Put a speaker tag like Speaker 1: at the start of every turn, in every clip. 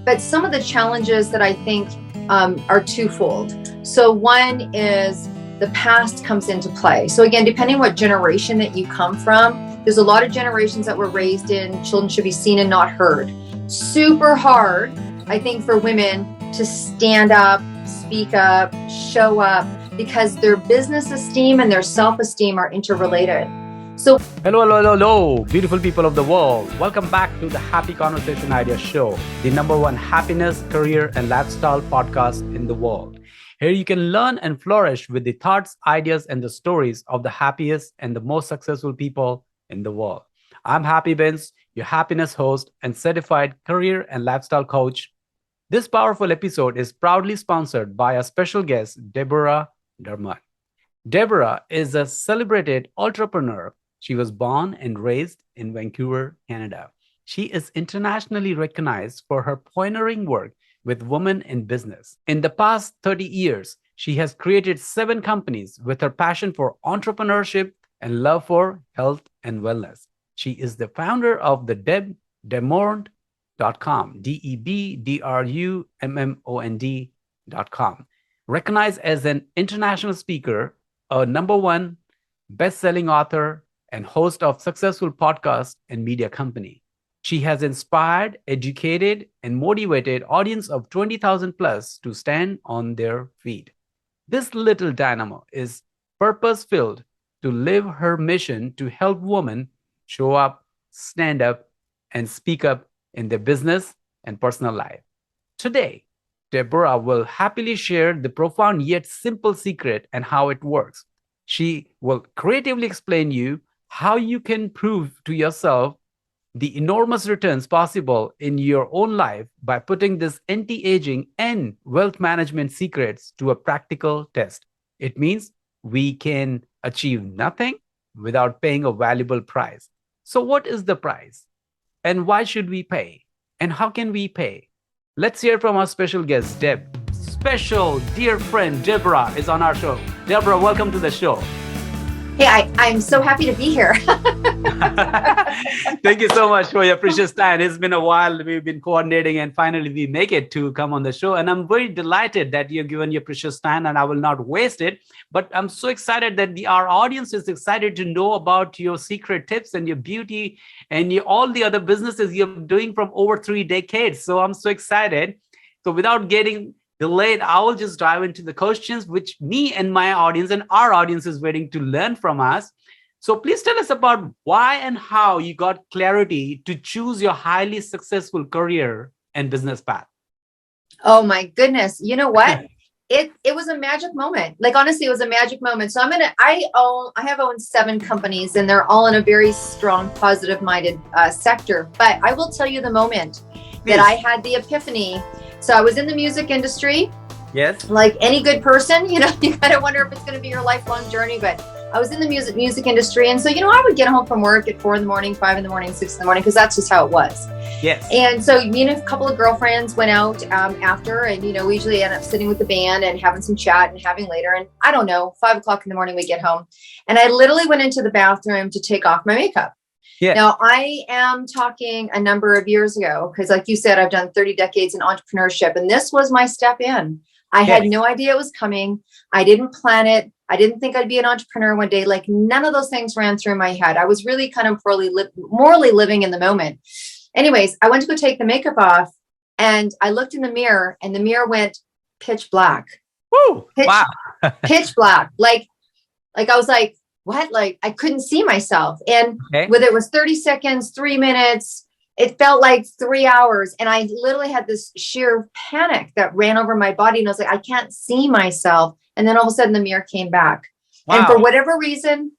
Speaker 1: But some of the challenges that I think are twofold. So one is the past comes into play. So again, depending what generation that you come from, there's a lot of generations that were raised in children should be seen and not heard. Super hard, I think, for women to stand up, speak up, show up, because their business esteem and their self-esteem are interrelated. So
Speaker 2: Hello, beautiful people of the world. Welcome back to the Happy Conversation Idea Show, the number one happiness, career, and lifestyle podcast in the world. Here you can learn and flourish with the thoughts, ideas, and the stories of the happiest and the most successful people in the world. I'm Happy Bains, your happiness host and certified career and lifestyle coach. This powerful episode is proudly sponsored by a special guest, Deborah Drummond. Deborah is a celebrated entrepreneur. She was born and raised in Vancouver, Canada. She is internationally recognized for her pioneering work with women in business. In the past 30 years, she has created 7 companies with her passion for entrepreneurship and love for health and wellness. She is the founder of the Debrummond.com, Debrummond.com. Recognized as an international speaker, a number one best-selling author, and host of successful podcast and media company. She has inspired, educated, and motivated audience of 20,000 plus to stand on their feet. This little dynamo is purpose-filled to live her mission to help women show up, stand up, and speak up in their business and personal life. Today, Deborah will happily share the profound yet simple secret and how it works. She will creatively explain you how you can prove to yourself the enormous returns possible in your own life by putting this anti-aging and wealth management secrets to a practical test. It means we can achieve nothing without paying a valuable price. So what is the price? And why should we pay? And how can we pay? Let's hear from our special guest, Deb. Special dear friend Deborah is on our show. Deborah, welcome to the show.
Speaker 1: hey, I'm so happy to be here.
Speaker 2: Thank you so much for your precious time. It's been a while. We've been coordinating and finally we make it to come on the show. And I'm very delighted that you've given your precious time and I will not waste it. But I'm so excited that our audience is excited to know about your secret tips and your beauty and all the other businesses you're doing from over 3 decades. So I'm so excited. So without getting delayed, I will just dive into the questions which me and my audience and our audience is waiting to learn from us. So please tell us about why and how you got clarity to choose your highly successful career and business path.
Speaker 1: Oh my goodness. You know what? It was a magic moment. Like, honestly, it was a magic moment. So I have owned 7 companies and they're all in a very strong, positive minded sector. But I will tell you the moment that I had the epiphany. So I was in the music industry.
Speaker 2: Yes.
Speaker 1: Like any good person, you kind of wonder if it's going to be your lifelong journey, but I was in the music industry. And so, I would get home from work at 4 a.m, 5 a.m, 6 a.m, because that's just how it was.
Speaker 2: Yes.
Speaker 1: And so, a couple of girlfriends went out after, and, we usually end up sitting with the band and having some chat and having later. And I don't know, 5 o'clock in the morning, we get home. And I literally went into the bathroom to take off my makeup. Yeah. Now, I am talking a number of years ago, because like you said, I've done 30 decades in entrepreneurship, and this was my step in. I had no idea it was coming. I didn't plan it. I didn't think I'd be an entrepreneur one day. Like, none of those things ran through my head. I was really kind of morally living in the moment. Anyways, I went to go take the makeup off, and I looked in the mirror, and the mirror went pitch black.
Speaker 2: Woo! Wow.
Speaker 1: Pitch black. Like I was like, what? Like, I couldn't see myself. And whether it was 30 seconds, 3 minutes, it felt like 3 hours. And I literally had this sheer panic that ran over my body. And I was like, I can't see myself. And then all of a sudden the mirror came back. Wow. And for whatever reason,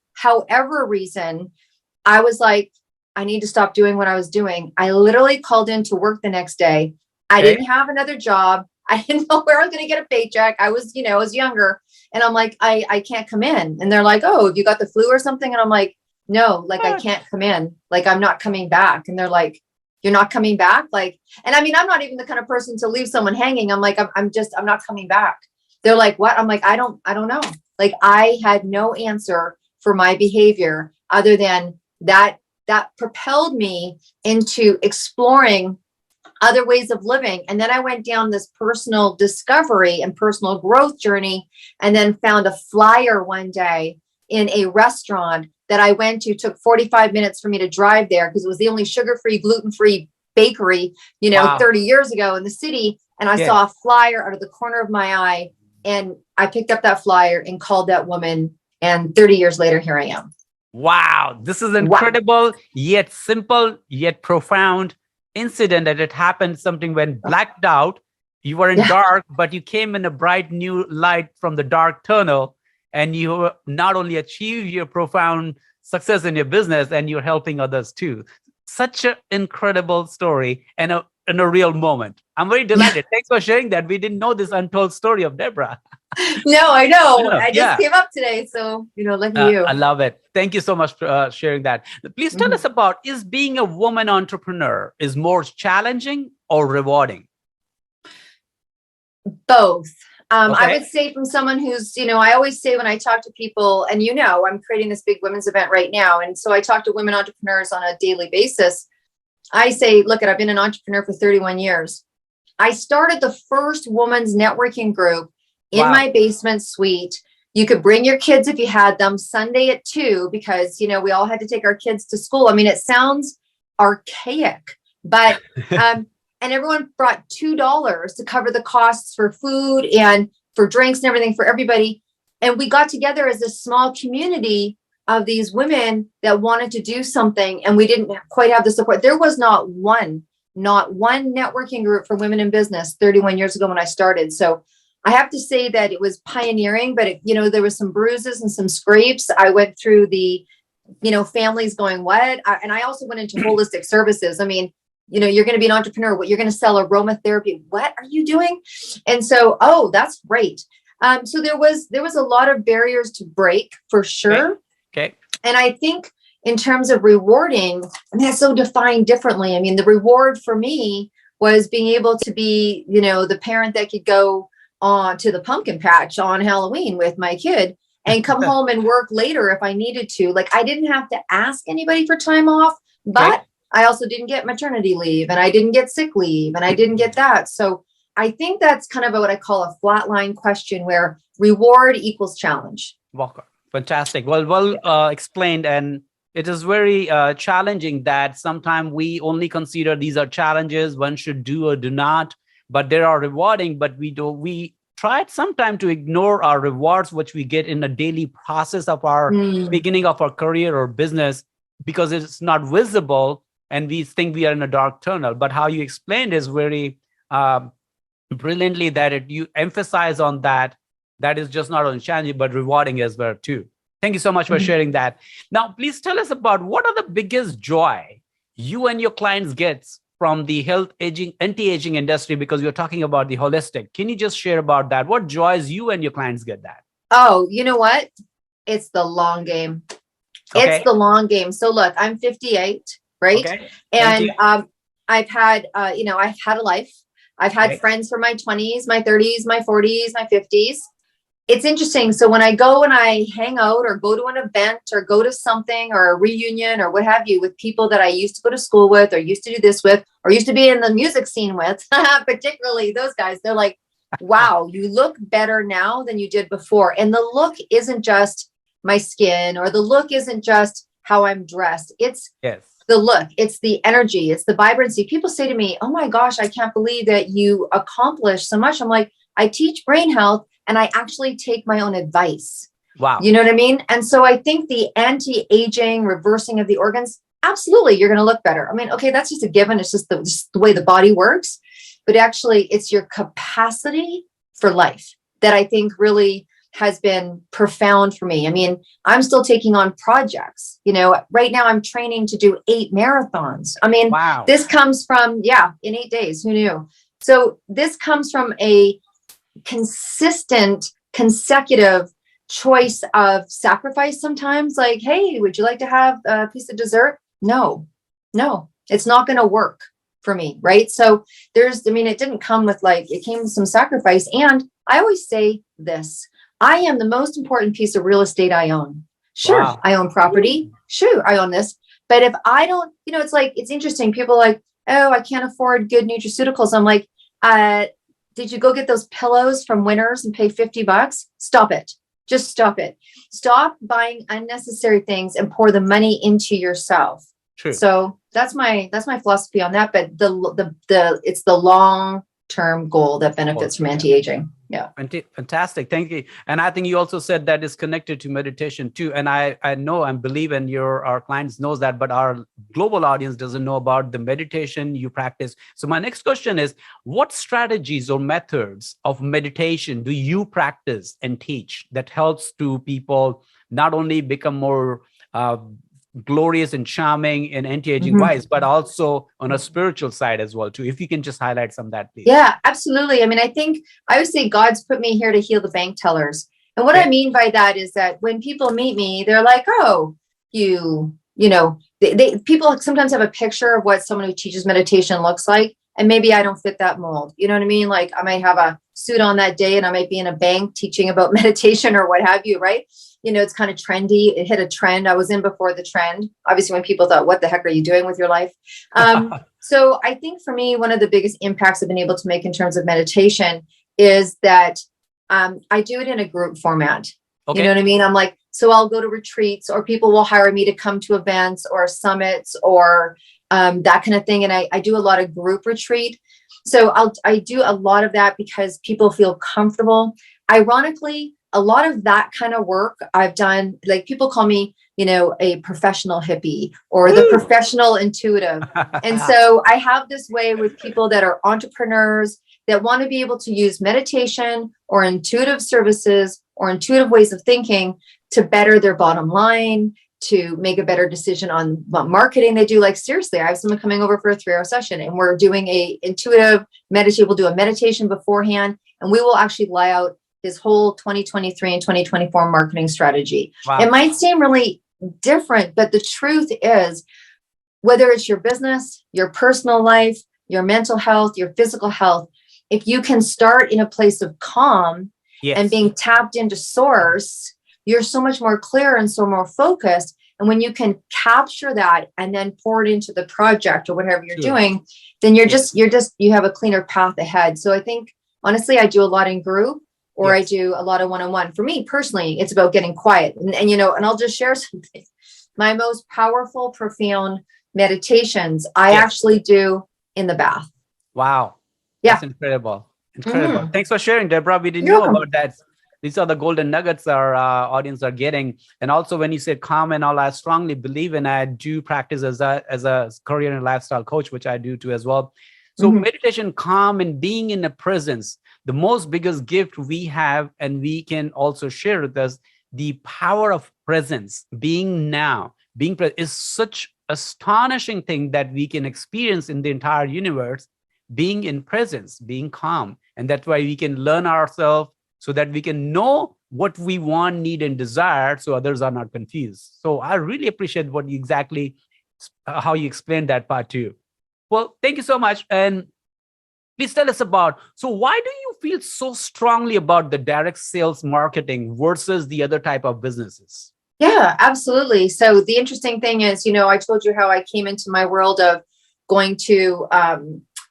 Speaker 1: I was like, I need to stop doing what I was doing. I literally called in to work the next day. I didn't have another job. I didn't know where I was going to get a paycheck. I was younger. And I'm like, I can't come in. And they're like, oh, have you got the flu or something? And I'm like, no, like, I can't come in. Like, I'm not coming back. And they're like, you're not coming back? Like, and I mean, I'm not even the kind of person to leave someone hanging. I'm like, I'm not coming back. They're like, what? I'm like, I don't know. Like, I had no answer for my behavior other than that propelled me into exploring other ways of living. And then I went down this personal discovery and personal growth journey, and then found a flyer one day in a restaurant that I went to. Took 45 minutes for me to drive there because it was the only sugar-free, gluten-free bakery,
Speaker 2: Wow.
Speaker 1: 30 years ago in the city. And I saw a flyer out of the corner of my eye, and I picked up that flyer and called that woman. And 30 years later, here I am.
Speaker 2: Wow. This is incredible, yet simple, yet profound incident that it happened. Something went blacked out. You were in dark, but you came in a bright new light from the dark tunnel, and you not only achieved your profound success in your business, and you're helping others too. Such an incredible story and a real moment. I'm very delighted. Thanks for sharing that. We didn't know this untold story of Deborah.
Speaker 1: No, I know. I just came up today. So, lucky you.
Speaker 2: I love it. Thank you so much for sharing that. Please tell us about, is being a woman entrepreneur is more challenging or rewarding?
Speaker 1: Both. I would say, from someone who's, I always say when I talk to people, and I'm creating this big women's event right now. And so I talk to women entrepreneurs on a daily basis. I say, look, I've been an entrepreneur for 31 years. I started the first women's networking group in my basement suite. You could bring your kids if you had them, Sunday at 2, because, we all had to take our kids to school. I mean, it sounds archaic, but, and everyone brought $2 to cover the costs for food and for drinks and everything for everybody. And we got together as a small community of these women that wanted to do something, and we didn't quite have the support. There was not one networking group for women in business 31 years ago when I started. So I have to say that it was pioneering, but there was some bruises and some scrapes. I went through the, families going, what? And I also went into holistic services. I mean, you're going to be an entrepreneur. What, you're going to sell aromatherapy? What are you doing? And so, that's great. So there was a lot of barriers to break, for sure.
Speaker 2: Okay.
Speaker 1: And I think in terms of rewarding, that's so defined differently. I mean, the reward for me was being able to be, the parent that could go on to the pumpkin patch on Halloween with my kid and come home and work later if I needed to. Like, I didn't have to ask anybody for time off, but I also didn't get maternity leave, and I didn't get sick leave, and I didn't get that. So I think that's kind of what I call a flatline question, where reward equals challenge.
Speaker 2: Walker. Fantastic. Well explained. And it is very challenging that sometimes we only consider these are challenges one should do or do not, but they are rewarding. But we try sometimes to ignore our rewards, which we get in the daily process of our beginning of our career or business, because it's not visible and we think we are in a dark tunnel. But how you explained is very brilliantly that you emphasize on that is just not only challenging, but rewarding as well too. Thank you so much for sharing that. Now, please tell us about what are the biggest joy you and your clients get from the health aging, anti-aging industry, because you're talking about the holistic. Can you just share about that? What joys you and your clients get that?
Speaker 1: Oh, you know what? It's the long game.
Speaker 2: Okay.
Speaker 1: It's the long game. So look, I'm 58, right?
Speaker 2: Okay.
Speaker 1: And I've had, I've had a life. I've had friends from my 20s, my 30s, my 40s, my 50s. It's interesting. So when I go and I hang out or go to an event or go to something or a reunion or what have you with people that I used to go to school with or used to do this with or used to be in the music scene with, particularly those guys, they're like, wow, you look better now than you did before. And the look isn't just my skin, or the look isn't just how I'm dressed. It's the look, it's the energy, it's the vibrancy. People say to me, oh my gosh, I can't believe that you accomplished so much. I'm like, I teach brain health and I actually take my own advice.
Speaker 2: Wow.
Speaker 1: You know what I mean? And so I think the anti-aging, reversing of the organs, absolutely, you're going to look better. I mean, okay, that's just a given. It's just the way the body works. But actually, it's your capacity for life that I think really has been profound for me. I mean, I'm still taking on projects. Right now I'm training to do 8 marathons. I mean, This comes from, in 8 days, who knew? So this comes from a consistent, consecutive choice of sacrifice sometimes. Like, hey, would you like to have a piece of dessert? No, it's not going to work for me. Right. So it didn't come with it came with some sacrifice. And I always say this, I am the most important piece of real estate I own. Sure. I own property. Sure. I own this. But if I don't, it's interesting. People are like, oh, I can't afford good nutraceuticals. I'm like, did you go get those pillows from Winners and pay $50? Stop it. Just stop it. Stop buying unnecessary things and pour the money into yourself.
Speaker 2: True.
Speaker 1: So that's my philosophy on that. But it's the long term goal that benefits from anti-aging. Yeah.
Speaker 2: Fantastic. Thank you. And I think you also said that is connected to meditation too. And I know and believe, and our clients knows that, but our global audience doesn't know about the meditation you practice. So my next question is, what strategies or methods of meditation do you practice and teach that helps to people not only become more glorious and charming in anti-aging wise, but also on a spiritual side as well too? If you can just highlight some of that, please.
Speaker 1: Yeah, absolutely. I mean, I think I would say God's put me here to heal the bank tellers. And what I mean by that is that when people meet me, they're like, oh, you know, people sometimes have a picture of what someone who teaches meditation looks like. And maybe I don't fit that mold. You know what I mean? Like I might have a suit on that day and I might be in a bank teaching about meditation or what have you, right? You know, it's kind of trendy. It hit a trend. I was in before the trend. Obviously, when people thought, what the heck are you doing with your life? So I think for me, one of the biggest impacts I've been able to make in terms of meditation is that I do it in a group format. Okay. You know what I mean? I'm like, so I'll go to retreats or people will hire me to come to events or summits or that kind of thing. And I do a lot of group retreat. So I do a lot of that because people feel comfortable. Ironically, a lot of that kind of work I've done, like people call me, you know, a professional hippie or the professional intuitive. And so I have this way with people that are entrepreneurs that want to be able to use meditation or intuitive services or intuitive ways of thinking to better their bottom line, to make a better decision on what marketing they do. Like seriously, I have someone coming over for a 3-hour session and we're doing a intuitive meditation. We'll do a meditation beforehand and we will actually lay out his whole 2023 and 2024 marketing strategy. Wow. It might seem really different, but the truth is, whether it's your business, your personal life, your mental health, your physical health, if you can start in a place of calm and being tapped into source, you're so much more clear and so more focused. And when you can capture that and then pour it into the project or whatever you're doing, then you have a cleaner path ahead. So I think, honestly, I do a lot in group. Or I do a lot of one-on-one. For me personally, it's about getting quiet. And you know, and I'll just share something. My most powerful, profound meditations, I actually do in the bath.
Speaker 2: Wow. Yeah. That's incredible. Incredible. Thanks for sharing, Deborah. We didn't know about that. These are the golden nuggets our audience are getting. And also when you say calm and all, I strongly believe in, I do practice as a career and lifestyle coach, which I do too as well. So meditation, calm, and being in the presence, the most biggest gift we have, and we can also share with us, the power of presence, being now, being present is such astonishing thing that we can experience in the entire universe, being in presence, being calm. And that's why we can learn ourselves so that we can know what we want, need, and desire so others are not confused. So I really appreciate what you exactly, how you explained that part too. Well, thank you so much. And please tell us about, so why do you feel so strongly about the direct sales marketing versus the other type of businesses?
Speaker 1: Yeah, absolutely. So the interesting thing is, you know, I told you how I came into my world of going to,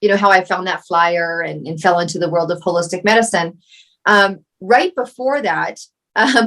Speaker 1: you know, how I found that flyer and fell into the world of holistic medicine. Right before that,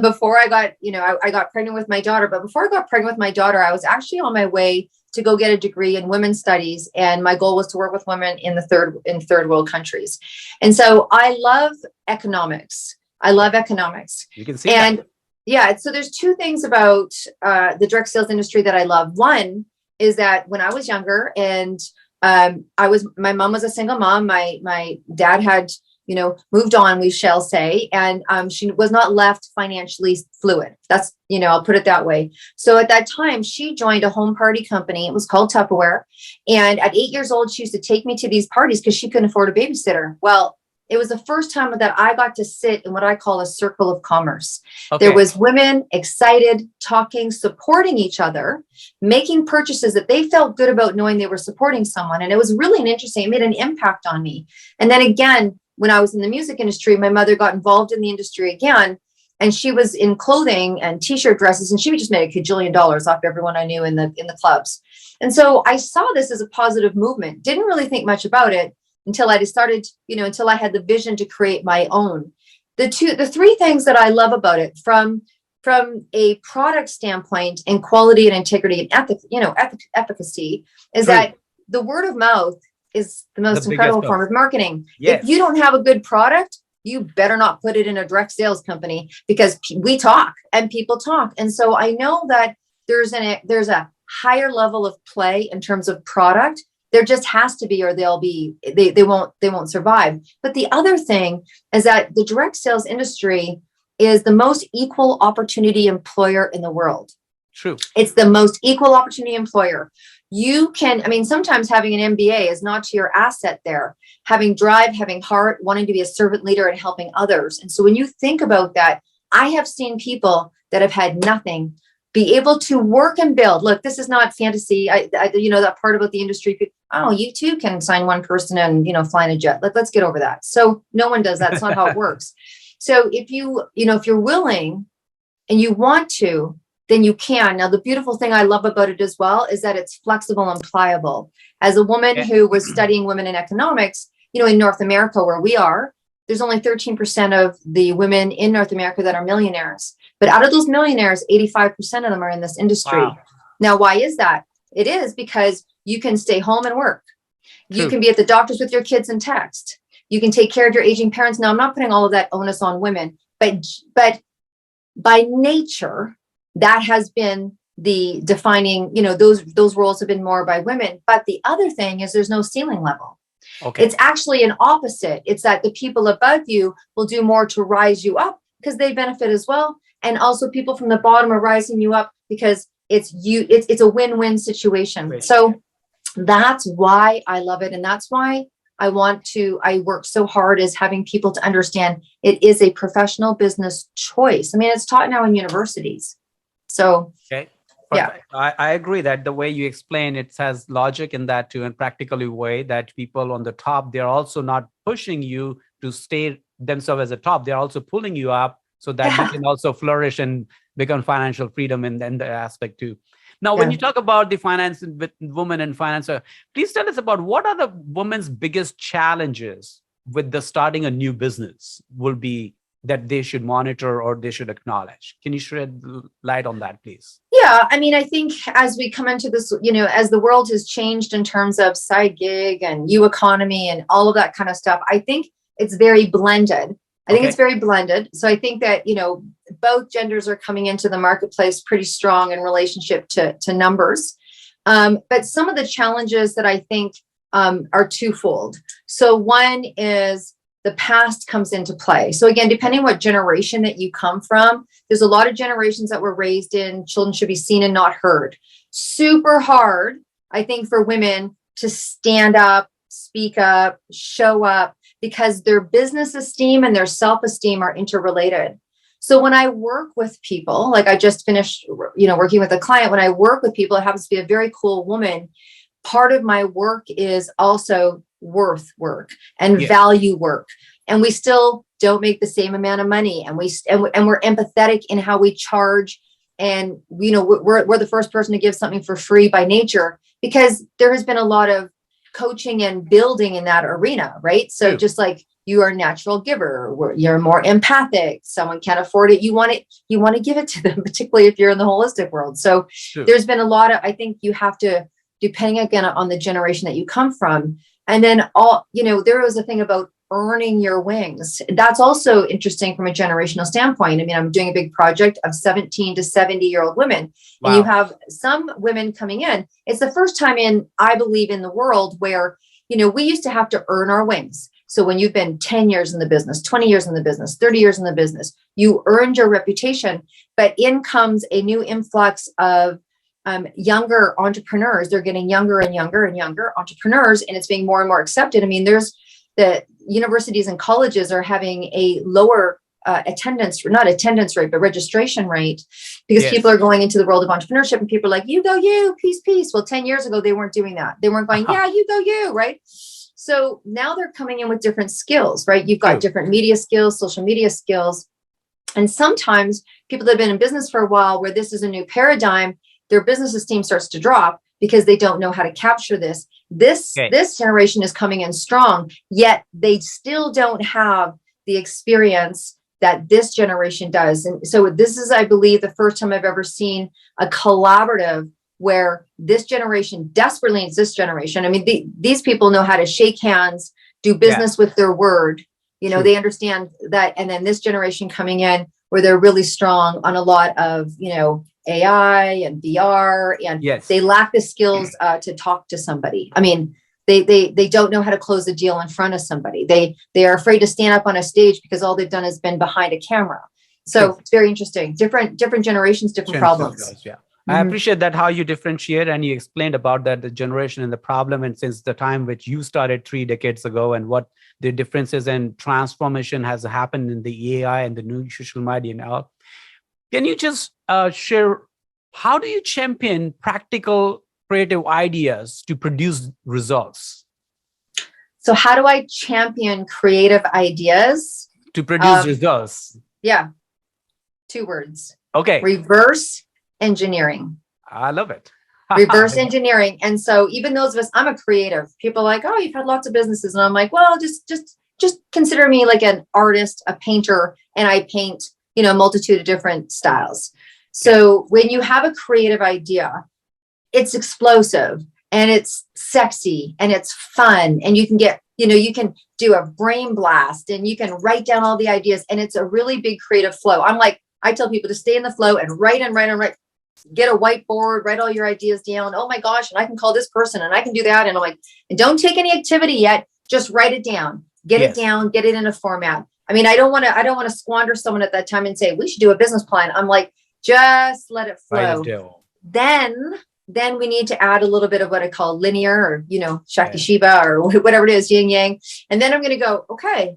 Speaker 1: before I got, you know, I got pregnant with my daughter, but before I got pregnant with my daughter, I was actually on my way to go get a degree in women's studies. And my goal was to work with women in third world countries. And so I love economics. I love economics.
Speaker 2: You can see that.
Speaker 1: Yeah, so there's two things about the direct sales industry that I love. One is that when I was younger and my mom was a single mom, my dad had, you know, moved on, we shall say, and she was not left financially fluid. That's, you know, I'll put it that way. So at that time, she joined a home party company. It was called Tupperware. And at 8 years old, she used to take me to these parties because she couldn't afford a babysitter. Well, it was the first time that I got to sit in what I call a circle of commerce. Okay. There was women excited, talking, supporting each other, making purchases that they felt good about knowing they were supporting someone. And it was really interesting. It made an impact on me. And then again, when I was in the music industry, my mother got involved in the industry again. And she was in clothing and t-shirt dresses, and she would just make $1 kajillion off everyone I knew in the clubs. And so I saw this as a positive movement. Didn't really think much about it until I started, until I had the vision to create my own. The three things that I love about it from a product standpoint and quality and integrity and efficacy is that the word of mouth is the most incredible form of marketing. Yes. If you don't have a good product, you better not put it in a direct sales company, because we talk and people talk. And so I know that there's a higher level of play in terms of product. There just has to be, or they won't survive. But the other thing is that the direct sales industry is the most equal opportunity employer in the world.
Speaker 2: True.
Speaker 1: It's the most equal opportunity employer. Sometimes having an MBA is not to your asset there. Having drive, having heart, wanting to be a servant leader and helping others. And so when you think about that, I have seen people that have had nothing be able to work and build. Look, this is not fantasy. That part about the industry. You too can sign one person and, fly in a jet. Let's get over that. So no one does that. That's not how it works. So if you're willing and you want to, then you can. Now, the beautiful thing I love about it as well is that it's flexible and pliable. As a woman who was studying women in economics, in North America where we are, there's only 13% of the women in North America that are millionaires. But out of those millionaires, 85% of them are in this industry. Wow. Now, why is that? It is because you can stay home and work. True. You can be at the doctor's with your kids and text. You can take care of your aging parents. Now, I'm not putting all of that onus on women, but by nature, that has been the defining, those roles have been more by women. But the other thing is there's no ceiling level. Okay. It's actually an opposite. It's that the people above you will do more to rise you up because they benefit as well. And also people from the bottom are rising you up because it's a win-win situation. Great. So that's why I love it. And that's why I work so hard is having people to understand it is a professional business choice. It's taught now in universities. So,
Speaker 2: okay. Yeah, I agree that the way you explain it has logic in that too, and practically way that people on the top, they're also not pushing you to stay themselves as a top. They're also pulling you up so that you can also flourish and become financial freedom in the aspect too. Now, when you talk about the finance with women and finance, please tell us about what are the women's biggest challenges with the starting a new business will be that they should monitor or they should acknowledge. Can you shed light on that, please?
Speaker 1: Yeah, I think as we come into this, as the world has changed in terms of side gig and new economy and all of that kind of stuff, I think it's very blended. It's very blended. So I think that, both genders are coming into the marketplace pretty strong in relationship to numbers. But some of the challenges that I think are twofold. So one is the past comes into play. So again, depending what generation that you come from, there's a lot of generations that were raised in children should be seen and not heard. Super hard, I think, for women to stand up, speak up, show up, because their business esteem and their self-esteem are interrelated. So when I work with people, like I just finished, working with a client, when I work with people, it happens to be a very cool woman. Part of my work is also worth work and value work. And we still don't make the same amount of money. And we're empathetic in how we charge. And, we're the first person to give something for free by nature, because there has been a lot of coaching and building in that arena, right? So just like you are a natural giver, you're more empathic, someone can't afford it, you want to give it to them, particularly if you're in the holistic world. So there's been a lot of, I think you have to, depending again on the generation that you come from. And then there was a thing about earning your wings. That's also interesting from a generational standpoint. I'm doing a big project of 17 to 70-year-old women. Wow. And you have some women coming in. It's the first time I believe, in the world where, we used to have to earn our wings. So when you've been 10 years in the business, 20 years in the business, 30 years in the business, you earned your reputation, but in comes a new influx of younger entrepreneurs. They're getting younger and younger and younger entrepreneurs, and it's being more and more accepted. There's the universities and colleges are having a lower not attendance rate, but registration rate, because people are going into the world of entrepreneurship, and people are like, you go, you, peace, peace. Well, 10 years ago, they weren't doing that. They weren't going, yeah, you go, you, right? So now they're coming in with different skills, right? You've got different media skills, social media skills. And sometimes people that have been in business for a while, where this is a new paradigm, their business esteem starts to drop because they don't know how to capture this. This generation is coming in strong, yet they still don't have the experience that this generation does. And so this is, I believe, the first time I've ever seen a collaborative where this generation desperately needs this generation. I mean, these people know how to shake hands, do business with their word. You know, they understand that. And then this generation coming in where they're really strong on a lot of, AI and VR, and they lack the skills to talk to somebody. I mean, they don't know how to close a deal in front of somebody. They are afraid to stand up on a stage because all they've done has been behind a camera. So it's very interesting. Different generations, different problems.
Speaker 2: I appreciate that, how you differentiate, and you explained about that, the generation and the problem, and since the time which you started 3 decades ago, and what the differences and transformation has happened in the AI and the new social media now. Can you just share, how do you champion practical creative ideas to produce results?
Speaker 1: So how do I champion creative ideas
Speaker 2: to produce results?
Speaker 1: Yeah. 2 words.
Speaker 2: Okay.
Speaker 1: Reverse engineering.
Speaker 2: I love it.
Speaker 1: Reverse engineering. And so even those of us, I'm a creative. People are like, oh, you've had lots of businesses. And I'm like, well, just consider me like an artist, a painter, and I paint, a multitude of different styles. So when you have a creative idea, it's explosive and it's sexy and it's fun, and you can get, you can do a brain blast and you can write down all the ideas, and it's a really big creative flow. I tell people to stay in the flow and write. Get a whiteboard, write all your ideas down. Oh my gosh, and I can call this person and I can do that. And I'm like, and don't take any activity yet. Just write it down. Get it down. Get it in a format. I mean, I don't want to squander someone at that time and say we should do a business plan. I'm like, just let it flow. Then we need to add a little bit of what I call linear, or Shakti Shiva, or whatever it is, yin yang. And then I'm going to go, okay,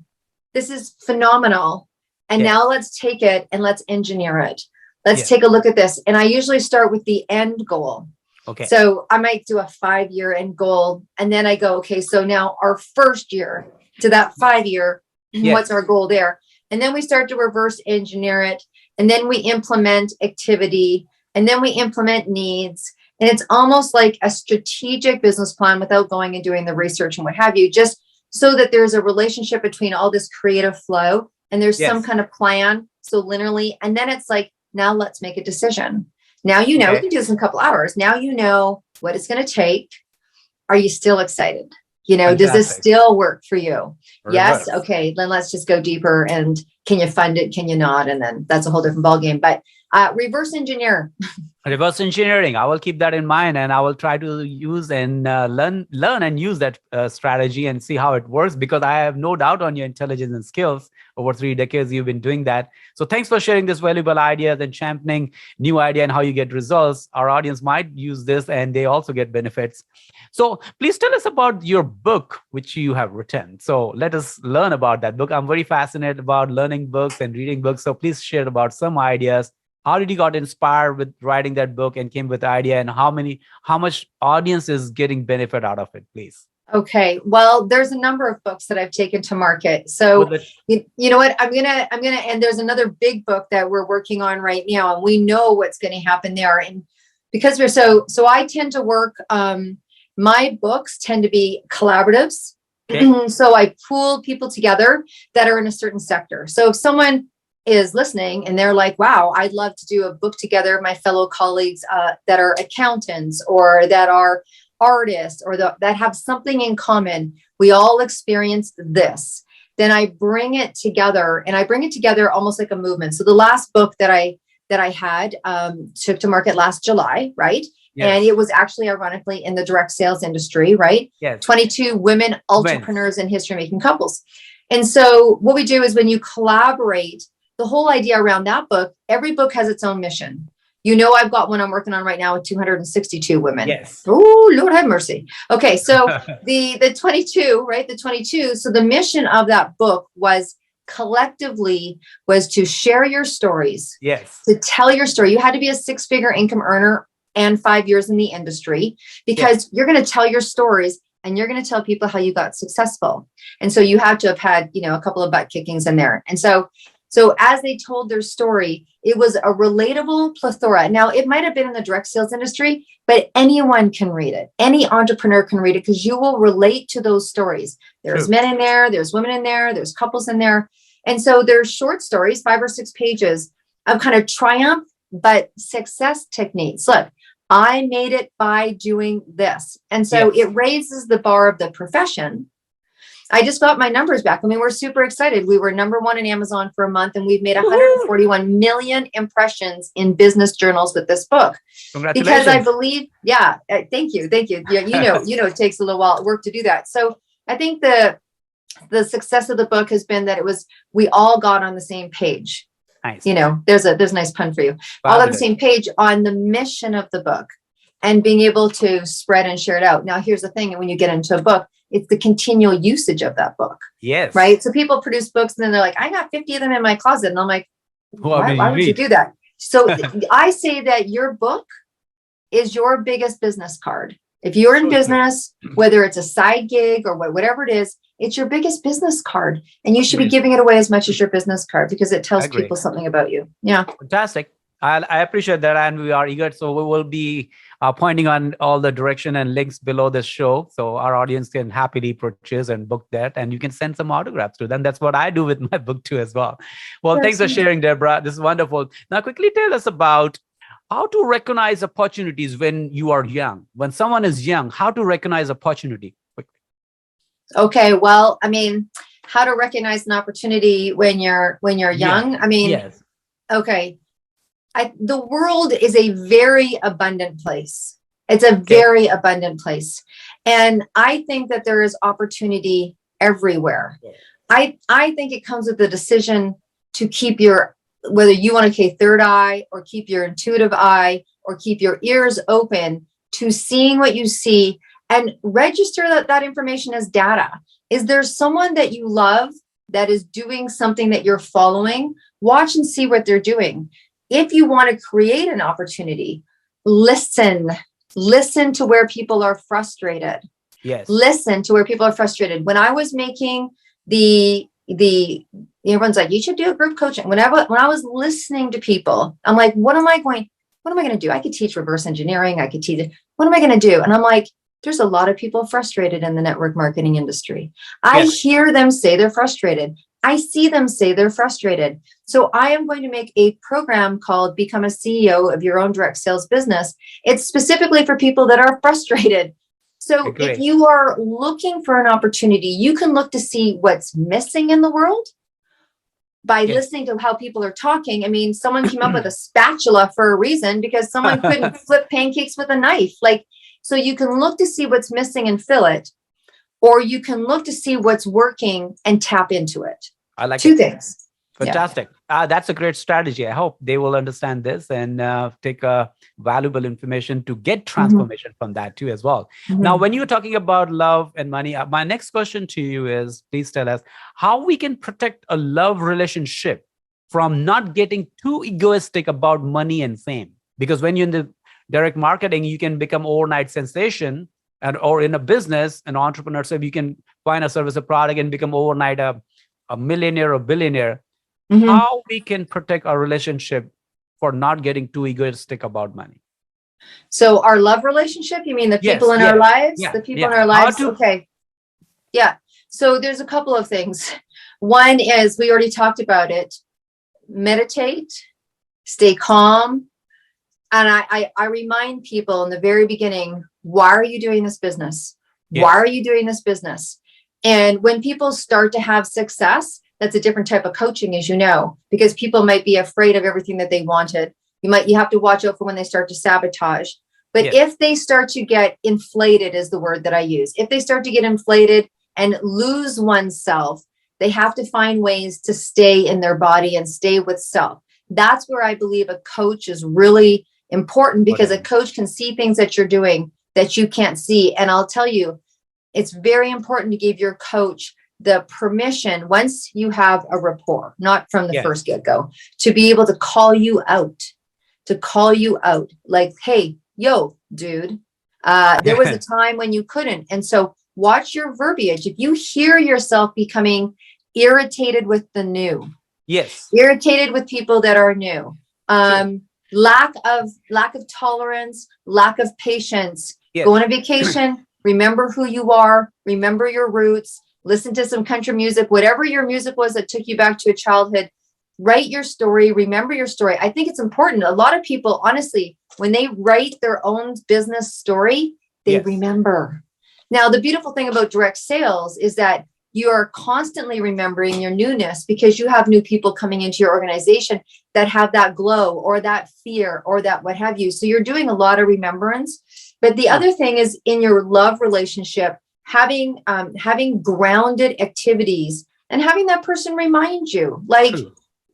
Speaker 1: this is phenomenal. And now let's take it and let's engineer it. Let's take a look at this. And I usually start with the end goal.
Speaker 2: Okay.
Speaker 1: So I might do a 5-year end goal. And then I go, okay, so now our first year to that 5-year, what's our goal there? And then we start to reverse engineer it. And then we implement activity. And then we implement needs. And it's almost like a strategic business plan without going and doing the research and what have you, just so that there's a relationship between all this creative flow and there's some kind of plan. So linearly, and then it's like, now let's make a decision. Now, you can do this in a couple hours. Now, you know what it's going to take. Are you still excited? Does this still work for you? Yes. Okay. Then let's just go deeper. And can you fund it? Can you not? And then that's a whole different ballgame. But reverse engineer.
Speaker 2: Reverse engineering. I will keep that in mind, and I will try to use and learn and use that strategy and see how it works, because I have no doubt on your intelligence and skills. Over 3 decades, you've been doing that. So thanks for sharing this valuable ideas and championing new idea and how you get results. Our audience might use this and they also get benefits. So please tell us about your book, which you have written. So let us learn about that book. I'm very fascinated about learning books and reading books. So please share about some ideas. How did you got inspired with writing that book and came with the idea, and how much audience is getting benefit out of it, please?
Speaker 1: Okay. Well, there's a number of books that I've taken to market. So you know what, I'm going to, and there's another big book that we're working on right now, and we know what's going to happen there. And because we're so I tend to work, my books tend to be collaboratives. Okay. So I pool people together that are in a certain sector. So if someone is listening and they're like, wow, I'd love to do a book together, my fellow colleagues that are accountants or that are artists or that have something in common, we all experienced this, then I bring it together, and I bring it together almost like a movement. So the last book that I had took to market last July, right? Yes. And it was actually ironically in the direct sales industry, right?
Speaker 2: Yes.
Speaker 1: 22 women entrepreneurs and history making couples. And so what we do is when you collaborate, the whole idea around that book, every book has its own mission. I've got one I'm working on right now with 262 women.
Speaker 2: Yes.
Speaker 1: Oh, Lord have mercy. Okay. So the 22, right? The 22. So the mission of that book was collectively was to share your stories.
Speaker 2: Yes.
Speaker 1: To tell your story. You had to be a 6-figure income earner and 5 years in the industry, because you're going to tell your stories and you're going to tell people how you got successful. And so you have to have had, a couple of butt kickings in there. And so So as they told their story, it was a relatable plethora. Now, it might have been in the direct sales industry, but anyone can read it. Any entrepreneur can read it because you will relate to those stories. There's
Speaker 2: True.
Speaker 1: men in there, there's women in there, there's couples in there. And so there's short stories, 5 or 6 pages of kind of triumph, but success techniques. Look, I made it by doing this. And so
Speaker 2: Yes.
Speaker 1: it raises the bar of the profession. I just got my numbers back. I mean, we're super excited. We were #1 in Amazon for a month, and we've made 141 million impressions in business journals with this book.
Speaker 2: Congratulations.
Speaker 1: Because I believe, thank you. Yeah, it takes a little while work to do that. So I think the success of the book has been that we all got on the same page.
Speaker 2: Nice.
Speaker 1: There's a nice pun for you. All on the same page on the mission of the book and being able to spread and share it out. Now, here's the thing. When you get into a book, it's the continual usage of that book.
Speaker 2: Yes.
Speaker 1: Right. So people produce books and then they're like, I got 50 of them in my closet. And I'm like, why would you do that? So I say that your book is your biggest business card. If you're in business, whether it's a side gig or whatever it is, it's your biggest business card. And you should be giving it away as much as your business card because it tells people something about you. Yeah.
Speaker 2: Fantastic. I appreciate that. And we are eager. So we will be pointing on all the direction and links below this show. So our audience can happily purchase and book that. And you can send some autographs to them. That's what I do with my book too as well. Well, thanks for sharing, Deborah. This is wonderful. Now, quickly tell us about how to recognize opportunities when you are young. When someone is young, how to recognize opportunity?
Speaker 1: Okay. Well, I mean, how to recognize an opportunity when you're young?
Speaker 2: Yeah.
Speaker 1: I mean,
Speaker 2: yes.
Speaker 1: Okay. The world is a very abundant place. It's a very abundant place. And I think that there is opportunity everywhere. Yeah. I think it comes with the decision to keep whether you want to keep third eye or keep your intuitive eye or keep your ears open to seeing what you see and register that information as data. Is there someone that you love that is doing something that you're following? Watch and see what they're doing. If you want to create an opportunity, listen to where people are frustrated.
Speaker 2: Yes.
Speaker 1: Listen to where people are frustrated. When I was making everyone's like, you should do a group coaching. When I was listening to people, I'm like, what am I going to do? I could teach reverse engineering. I could teach it. What am I going to do? And I'm like, there's a lot of people frustrated in the network marketing industry. I hear them say they're frustrated. I see them say they're frustrated. So I am going to make a program called Become a CEO of Your Own Direct Sales Business. It's specifically for people that are frustrated. So if you are looking for an opportunity, you can look to see what's missing in the world by listening to how people are talking. I mean, someone came up with a spatula for a reason because someone couldn't flip pancakes with a knife. So you can look to see what's missing and fill it, or you can look to see what's working and tap into it.
Speaker 2: I like
Speaker 1: two things.
Speaker 2: Fantastic. That's a great strategy. I hope they will understand this and take valuable information to get transformation from that too as well. Now, when you're talking about love and money, my next question to you is, please tell us how we can protect a love relationship from not getting too egoistic about money and fame. Because when you're in the direct marketing, you can become overnight sensation, or in a business, an entrepreneurship, you can find a service or product and become overnight a millionaire or billionaire. How we can protect our relationship for not getting too egoistic about money?
Speaker 1: So our love relationship, you mean the people in our lives? The people in our lives? Okay. Yeah. So there's a couple of things. One is, we already talked about it. Meditate, stay calm. And I remind people in the very beginning, why are you doing this business? Why are you doing this business? And when people start to have success, that's a different type of coaching, as you know, because people might be afraid of everything that they wanted. You have to watch out for when they start to sabotage. But if they start to get inflated, is the word that I use. If they start to get inflated and lose oneself, they have to find ways to stay in their body and stay with self. That's where I believe a coach is really important, because a coach can see things that you're doing that you can't see. And I'll tell you, it's very important to give your coach the permission, once you have a rapport, not from the first get-go, to be able to call you out, like, hey, yo, dude, there was a time when you couldn't. And so watch your verbiage. If you hear yourself becoming irritated with the new,
Speaker 2: Yes.
Speaker 1: Irritated with people that are new.
Speaker 2: Sure.
Speaker 1: Lack of tolerance, lack of patience.
Speaker 2: Yes.
Speaker 1: Go on a vacation, remember who you are, remember your roots, listen to some country music, whatever your music was that took you back to a childhood. Write your story, remember your story. I think it's important. A lot of people, honestly, when they write their own business story, they remember. Now, the beautiful thing about direct sales is that you are constantly remembering your newness because you have new people coming into your organization that have that glow or that fear or that what have you. So you're doing a lot of remembrance. But the other thing is in your love relationship, having grounded activities and having that person remind you like,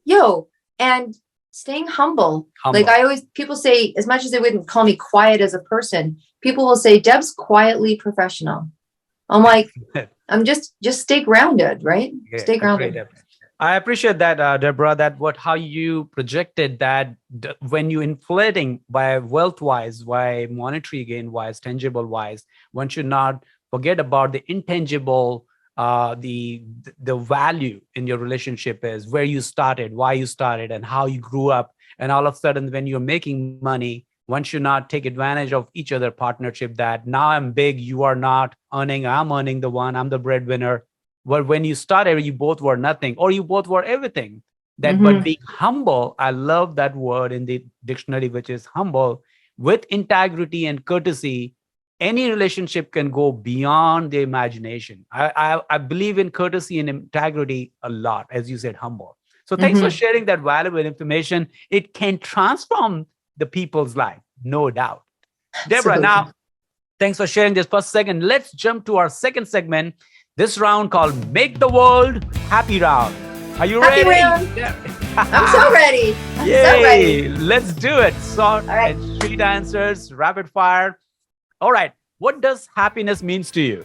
Speaker 1: yo, and staying humble. Like people say, as much as they wouldn't call me quiet as a person, people will say, Deb's quietly professional. I'm like, I'm just stay grounded, right? Stay grounded.
Speaker 2: I appreciate that, Deborah, how you projected that when you inflating by wealth wise, by monetary gain wise, tangible wise, one should not forget about the intangible, the value in your relationship is where you started, why you started, and how you grew up. And all of a sudden, when you're making money, one should not take advantage of each other partnership that now I'm big, you are not earning, I'm earning the one, I'm the breadwinner. Well, when you started, you both were nothing or you both were everything. But being humble, I love that word in the dictionary, which is humble, with integrity and courtesy. Any relationship can go beyond the imagination. I believe in courtesy and integrity a lot, as you said, humble. So thanks for sharing that valuable information. It can transform the people's life, no doubt. Deborah, now, thanks for sharing this first segment. Let's jump to our second segment, this round called Make the World Happy Round. Are you ready?
Speaker 1: Round. I'm so ready.
Speaker 2: So ready. Let's do it. Short and sweet answers, rapid fire. All right. What does happiness means to you?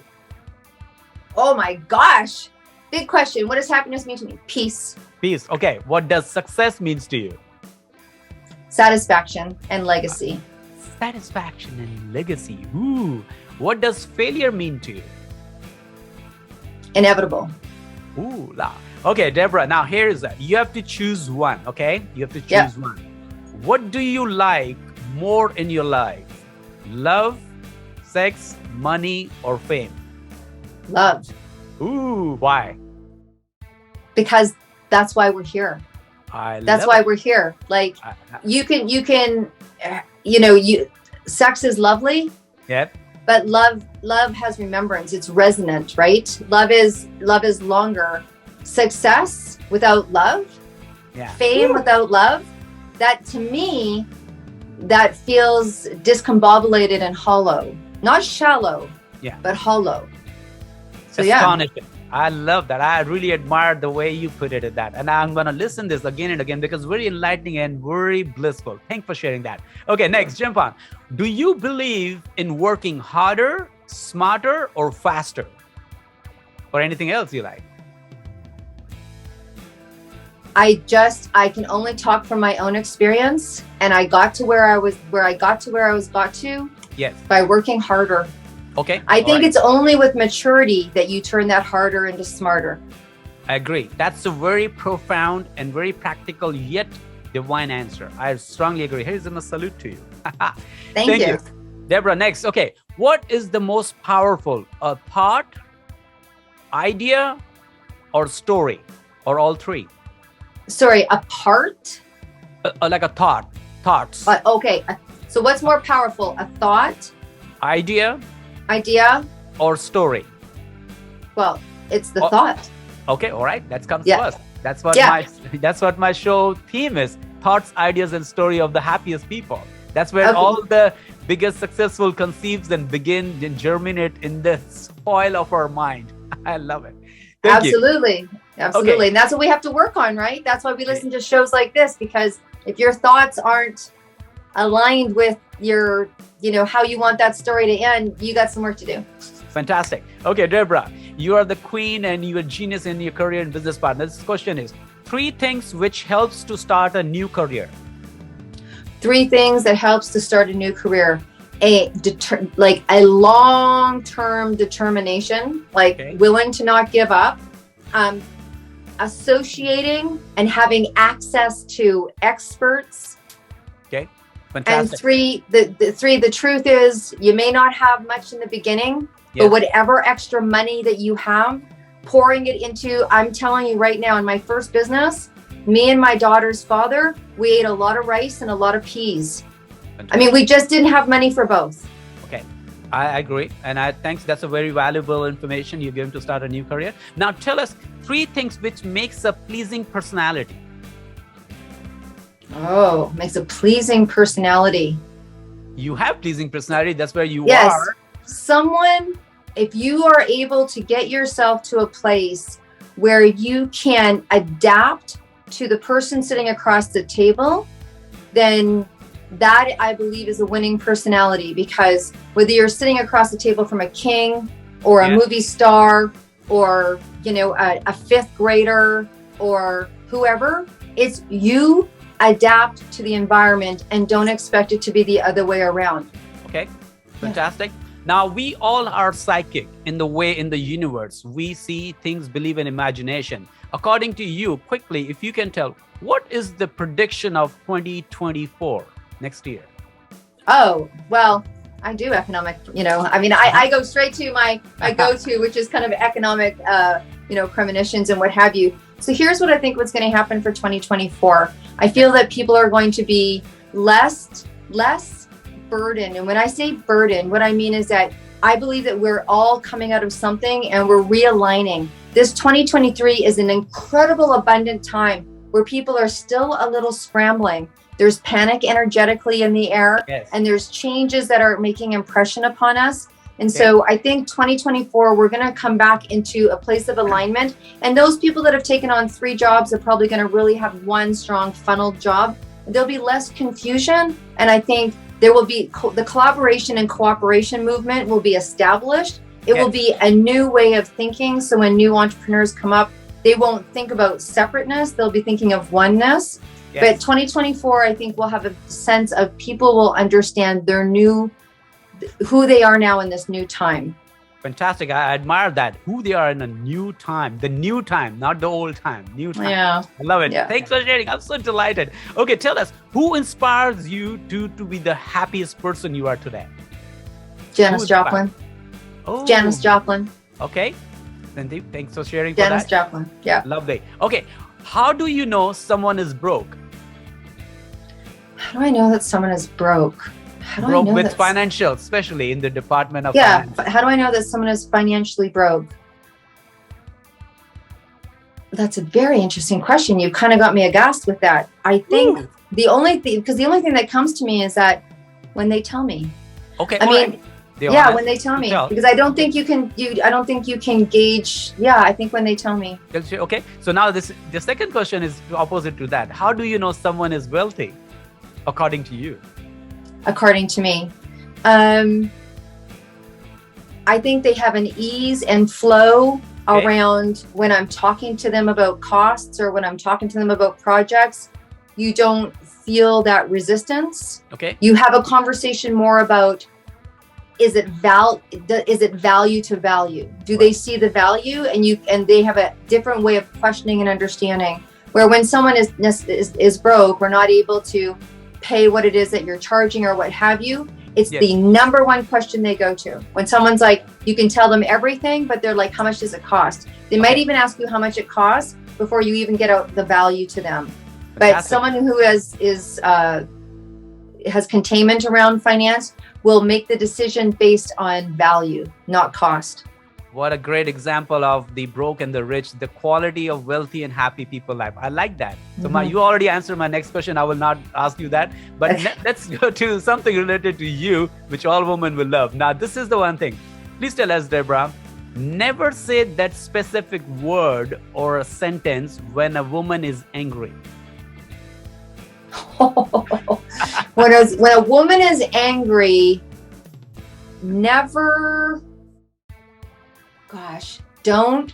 Speaker 1: Oh my gosh. Big question. What does happiness mean to me? Peace.
Speaker 2: Peace. Okay. What does success means to you?
Speaker 1: Satisfaction and legacy.
Speaker 2: Satisfaction and legacy. Ooh. What does failure mean to you?
Speaker 1: Inevitable.
Speaker 2: Ooh, la. Okay, Deborah, now here is that. You have to choose one, okay? You have to choose one. What do you like more in your life? Love, sex, money, or fame?
Speaker 1: Love.
Speaker 2: Ooh, why?
Speaker 1: Because that's why we're here. That's why we're here. Like you can, sex is lovely.
Speaker 2: Yep.
Speaker 1: But love has remembrance. It's resonant, right? Love is longer. Success without love, fame without love, that to me, that feels discombobulated and hollow. Not shallow, but hollow. So
Speaker 2: astonishing. I love that. I really admire the way you put it at that. And I'm going to listen this again and again because very enlightening and very blissful. Thanks for sharing that. Okay, next, jump on. Do you believe in working harder, smarter, or faster? Or anything else you like?
Speaker 1: I can only talk from my own experience. And I got to where I was got to by working harder.
Speaker 2: Okay.
Speaker 1: I think it's only with maturity that you turn that harder into smarter.
Speaker 2: I agree. That's a very profound and very practical yet divine answer. I strongly agree. Here's a salute to you.
Speaker 1: Thank you.
Speaker 2: Deborah, next. Okay. What is the most powerful? A thought, idea, or story? Or all three?
Speaker 1: Sorry, a part?
Speaker 2: Like a thought. Thoughts.
Speaker 1: Okay. So what's more powerful? A thought?
Speaker 2: Idea,
Speaker 1: or
Speaker 2: story?
Speaker 1: Well, it's the thought.
Speaker 2: Okay, all right. That comes first. That's what my show theme is. Thoughts, ideas, and story of the happiest people. That's where all the biggest successful conceives and begin and germinate in the soil of our mind. I love it. Thank you.
Speaker 1: Absolutely. And that's what we have to work on, right? That's why we listen to shows like this, because if your thoughts aren't aligned with your, how you want that story to end, you got some work to do.
Speaker 2: Fantastic. Okay, Deborah, you are the queen and you're a genius in your career and business partner. This question is 3 things which helps to start a new career.
Speaker 1: 3 things that helps to start a new career. A long-term determination, willing to not give up. associating and having access to experts.
Speaker 2: Okay, fantastic.
Speaker 1: And the truth is you may not have much in the beginning, but whatever extra money that you have, pouring it into, I'm telling you right now, in my first business, me and my daughter's father, we ate a lot of rice and a lot of peas. Fantastic. I mean, we just didn't have money for both.
Speaker 2: Okay, I agree. And I think that's a very valuable information you're going to start a new career. Now tell us 3 things which makes a pleasing personality.
Speaker 1: Oh, makes a pleasing personality.
Speaker 2: You have pleasing personality. That's where you
Speaker 1: yes.
Speaker 2: are.
Speaker 1: Someone, if you are able to get yourself to a place where you can adapt to the person sitting across the table, then that, I believe, is a winning personality. Because whether you're sitting across the table from a king or a movie star or, you know, a 5th grader or whoever, it's you adapt to the environment and don't expect it to be the other way around.
Speaker 2: Okay, fantastic. Now, we all are psychic in the way in the universe. We see things, believe in imagination. According to you, quickly, if you can tell, what is the prediction of 2024 next year?
Speaker 1: Oh, well, I do economic, you know, I mean, I go straight to my go-to, which is kind of economic, you know, premonitions and what have you. So here's what I think what's going to happen for 2024. I feel that people are going to be less burdened. And when I say burden, what I mean is that I believe that we're all coming out of something and we're realigning. This 2023 is an incredible abundant time where people are still a little scrambling. There's panic energetically in the air, and there's changes that are making impression upon us. And so I think 2024, we're going to come back into a place of alignment. And those people that have taken on 3 jobs are probably going to really have one strong funneled job. There'll be less confusion. And I think there will be the collaboration and cooperation movement will be established. It will be a new way of thinking. So when new entrepreneurs come up, they won't think about separateness. They'll be thinking of oneness. But 2024, I think we'll have a sense of people will understand their new, who they are now in this new time.
Speaker 2: Fantastic. I admire that. Who they are in a new time. The new time, not the old time. New time.
Speaker 1: Yeah.
Speaker 2: I love it.
Speaker 1: Yeah.
Speaker 2: Thanks for sharing. I'm so delighted. Okay, tell us, who inspires you to be the happiest person you are today?
Speaker 1: Janis Joplin.
Speaker 2: Oh.
Speaker 1: Janis Joplin.
Speaker 2: Okay. Sandeep, thanks for sharing.
Speaker 1: Janis Joplin. Yeah.
Speaker 2: Lovely. Okay. How do you know someone is broke?
Speaker 1: How do I know that someone is broke? How do
Speaker 2: broke
Speaker 1: I know
Speaker 2: with financial, especially in the department of
Speaker 1: finance.
Speaker 2: Yeah.
Speaker 1: How do I know that someone is financially broke? That's a very interesting question. You kind of got me aghast with that. I think the only thing that comes to me is that when they tell me.
Speaker 2: Okay.
Speaker 1: I mean, when they tell me, because I don't think you can gauge. Yeah, I think when they tell me.
Speaker 2: Okay. So now the second question is opposite to that. How do you know someone is wealthy, according to you?
Speaker 1: According to me, I think they have an ease and flow around when I'm talking to them about costs or when I'm talking to them about projects. You don't feel that resistance.
Speaker 2: Okay.
Speaker 1: You have a conversation more about, is it value to value? Do they see the value? And they have a different way of questioning and understanding. Where when someone is broke, we're not able to pay what it is that you're charging or what have you. It's the number one question they go to. When someone's like, you can tell them everything, but they're like, how much does it cost? They might even ask you how much it costs before you even get out the value to them. But someone who has containment around finance will make the decision based on value, not cost.
Speaker 2: What a great example of the broke and the rich, the quality of wealthy and happy people life. I like that. So you already answered my next question. I will not ask you that, but let's go to something related to you, which all women will love. Now, this is the one thing. Please tell us, Deborah, never say that specific word or a sentence when a woman is angry.
Speaker 1: When a woman is angry, never... Gosh, I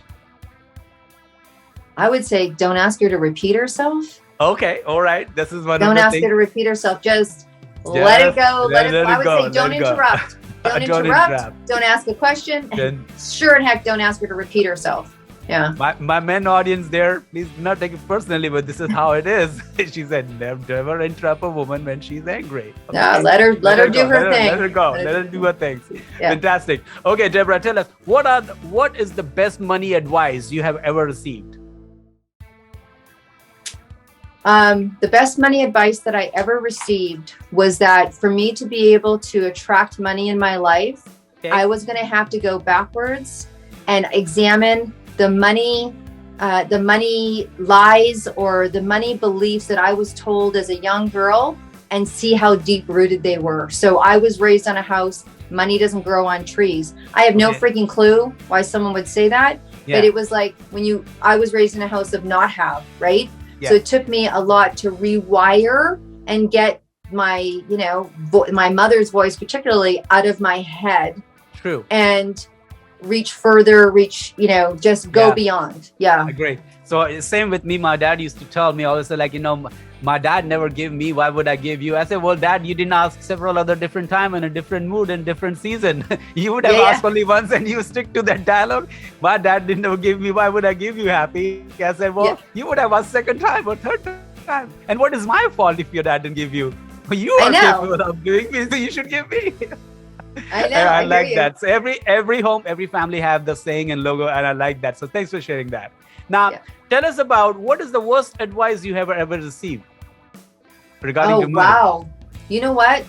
Speaker 1: would say don't ask her to repeat herself.
Speaker 2: Okay, all right. This is one of the
Speaker 1: Don't ask her to repeat herself. Just let it go. I would say don't interrupt. Don't interrupt. Don't ask a question. And sure and heck, don't ask her to repeat herself. Yeah.
Speaker 2: My men audience there, please do not take it personally, but this is how it is. She said, never interrupt a woman when she's angry. Okay?
Speaker 1: No, let her do her thing.
Speaker 2: Let her go. Let her do her things.
Speaker 1: Yeah.
Speaker 2: Fantastic. Okay, Deborah, tell us, what is the best money advice you have ever received?
Speaker 1: The best money advice that I ever received was that for me to be able to attract money in my life, I was going to have to go backwards and examine the money lies or the money beliefs that I was told as a young girl and see how deep rooted they were. So I was raised on a house, money doesn't grow on trees. I have no freaking clue why someone would say that, but it was like I was raised in a house of not have, right? Yeah. So it took me a lot to rewire and get my, my mother's voice particularly out of my head.
Speaker 2: True.
Speaker 1: And reach further, just go beyond. Yeah.
Speaker 2: Great. So same with me. My dad used to tell me always like, my dad never gave me. Why would I give you? I said, well, Dad, you didn't ask several other different time in a different mood and different season. You would have asked only once and you stick to that dialogue. My dad didn't ever give me. Why would I give you, Happy? I said, well, you would have asked second time or third time. And what is my fault if your dad didn't give you? You are capable of giving me, so you should give me.
Speaker 1: I know.
Speaker 2: I like that. So every home, every family have the saying and logo, and I like that. So thanks for sharing that. Now, tell us about what is the worst advice you have ever received regarding to money.
Speaker 1: Wow. You know what?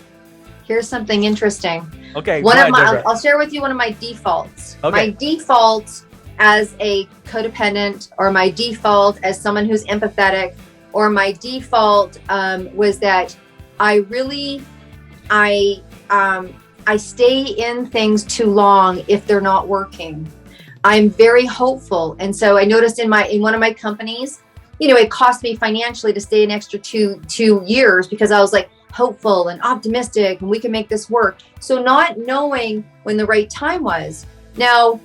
Speaker 1: Here's something interesting.
Speaker 2: Okay.
Speaker 1: I'll share with you one of my defaults. Okay. My default as a codependent, or my default as someone who's empathetic, or my default was that I stay in things too long if they're not working. I'm very hopeful. And so I noticed in one of my companies, it cost me financially to stay an extra two years because I was like hopeful and optimistic and we can make this work. So not knowing when the right time was. Now,